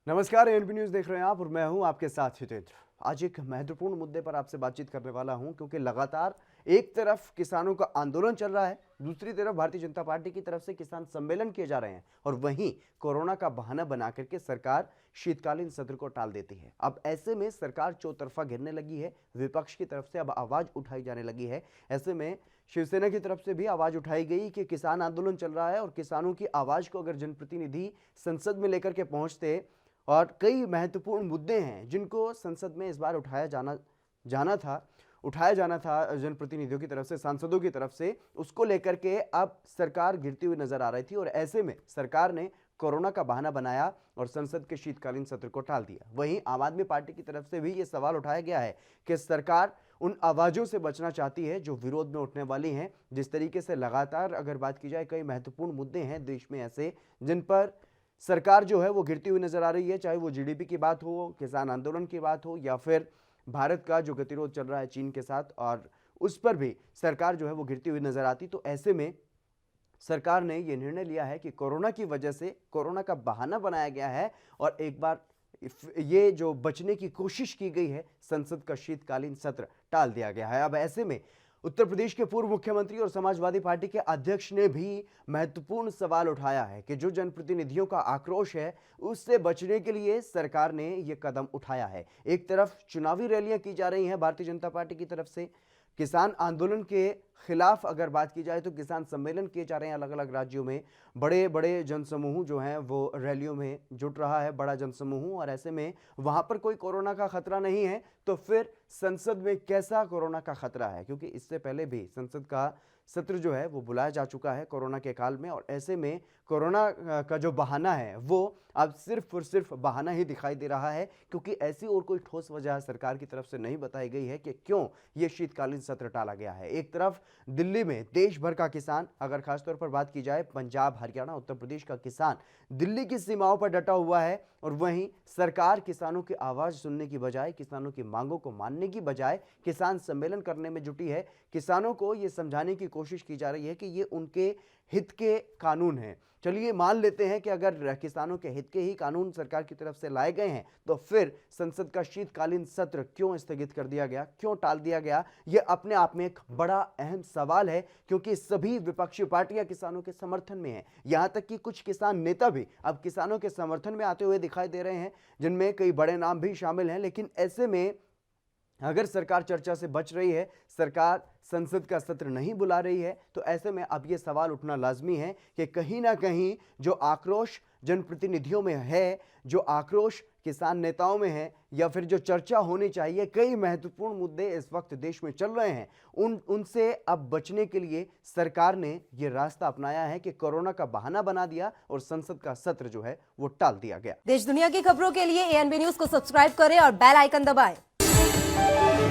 नमस्कार, ANP news देख रहे हैं आप और मैं हूं आपके साथ हितेंद्र। आज एक महत्वपूर्ण मुद्दे पर आपसे बातचीत करने वाला हूं क्योंकि लगातार एक तरफ किसानों का आंदोलन चल रहा है, दूसरी तरफ भारतीय जनता पार्टी की तरफ से किसान सम्मेलन किए जा रहे हैं और वहीं कोरोना का बहाना बना करके सरकार शीतकालीन सत्र को टाल देती है। अब ऐसे में सरकार चौतरफा घिरने लगी है, विपक्ष की तरफ से अब आवाज उठाई जाने लगी है। ऐसे में शिवसेना की तरफ से भी आवाज उठाई गई कि किसान आंदोलन चल रहा है और किसानों की आवाज को अगर जनप्रतिनिधि संसद में लेकर के पहुंचते और कई महत्वपूर्ण मुद्दे हैं जिनको संसद में इस बार उठाया जाना था जनप्रतिनिधियों की तरफ से, सांसदों की तरफ से, उसको लेकर के अब सरकार गिरती हुई नजर आ रही थी और ऐसे में सरकार ने कोरोना का बहाना बनाया और संसद के शीतकालीन सत्र को टाल दिया। वहीं आम आदमी पार्टी की तरफ से भी ये सवाल उठाया गया है कि सरकार उन आवाजों से बचना चाहती है जो विरोध में उठने वाली हैं। जिस तरीके से लगातार अगर बात की जाए, कई महत्वपूर्ण मुद्दे हैं देश में ऐसे जिन पर सरकार जो है वो गिरती हुई नजर आ रही है, चाहे वो जीडीपी की बात हो, किसान आंदोलन की बात हो या फिर भारत का जो गतिरोध चल रहा है चीन के साथ, और उस पर भी सरकार जो है वो गिरती हुई नजर आती। तो ऐसे में सरकार ने ये निर्णय लिया है कि कोरोना की वजह से कोरोना का बहाना बनाया गया है और एक बार ये जो बचने की कोशिश की गई है, संसद का शीतकालीन सत्र टाल दिया गया है। अब ऐसे में उत्तर प्रदेश के पूर्व मुख्यमंत्री और समाजवादी पार्टी के अध्यक्ष ने भी महत्वपूर्ण सवाल उठाया है कि जो जनप्रतिनिधियों का आक्रोश है उससे बचने के लिए सरकार ने यह कदम उठाया है। एक तरफ चुनावी रैलियां की जा रही हैं भारतीय जनता पार्टी की तरफ से, किसान आंदोलन के खिलाफ अगर बात की जाए तो किसान सम्मेलन किए जा रहे हैं अलग अलग राज्यों में, बड़े बड़े जनसमूह जो हैं वो रैलियों में जुट रहा है, बड़ा जनसमूह, और ऐसे में वहां पर कोई कोरोना का खतरा नहीं है तो फिर संसद में कैसा कोरोना का खतरा है, क्योंकि इससे पहले भी संसद का सत्र जो है वो बुलाया जा चुका है कोरोना के काल में। और ऐसे में कोरोना का जो बहाना है वो अब सिर्फ और सिर्फ बहाना ही दिखाई दे रहा है, क्योंकि ऐसी और कोई ठोस वजह सरकार की तरफ से नहीं बताई गई है कि क्यों ये शीतकालीन सत्र टाला गया है। एक तरफ दिल्ली में देश भर का किसान, अगर खासतौर पर बात की जाए पंजाब, हरियाणा, उत्तर प्रदेश का किसान दिल्ली की सीमाओं पर डटा हुआ है और वहीं सरकार किसानों की आवाज सुनने की बजाय, किसानों की मांगों को मानने की बजाय किसान सम्मेलन करने में जुटी है। किसानों को यह समझाने की कोशिश की जा रही है कि ये उनके हित के कानून हैं। चलिए मान लेते हैं कि अगर किसानों के हित के ही कानून सरकार की तरफ से लाए गए हैं तो फिर संसद का शीतकालीन सत्र क्यों स्थगित कर दिया गया, क्यों टाल दिया गया? यह अपने आप में एक बड़ा अहम सवाल है, क्योंकि सभी विपक्षी पार्टियां किसानों के समर्थन में हैं। यहां तक कि कुछ किसान नेता भी अब किसानों के समर्थन में आते हुए दिखाई दे रहे हैं, जिनमें कई बड़े नाम भी शामिल हैं। लेकिन ऐसे में अगर सरकार चर्चा से बच रही है, सरकार संसद का सत्र नहीं बुला रही है, तो ऐसे में अब यह सवाल उठना लाजमी है कि कहीं ना कहीं जो आक्रोश जनप्रतिनिधियों में है, जो आक्रोश किसान नेताओं में है, या फिर जो चर्चा होनी चाहिए, कई महत्वपूर्ण मुद्दे इस वक्त देश में चल रहे हैं, उनसे अब बचने के लिए सरकार ने यह रास्ता अपनाया है कि कोरोना का बहाना बना दिया और संसद का सत्र जो है वो टाल दिया गया। देश दुनिया की खबरों के लिए एएनबी न्यूज को सब्सक्राइब करें और बेल आइकन दबाएं।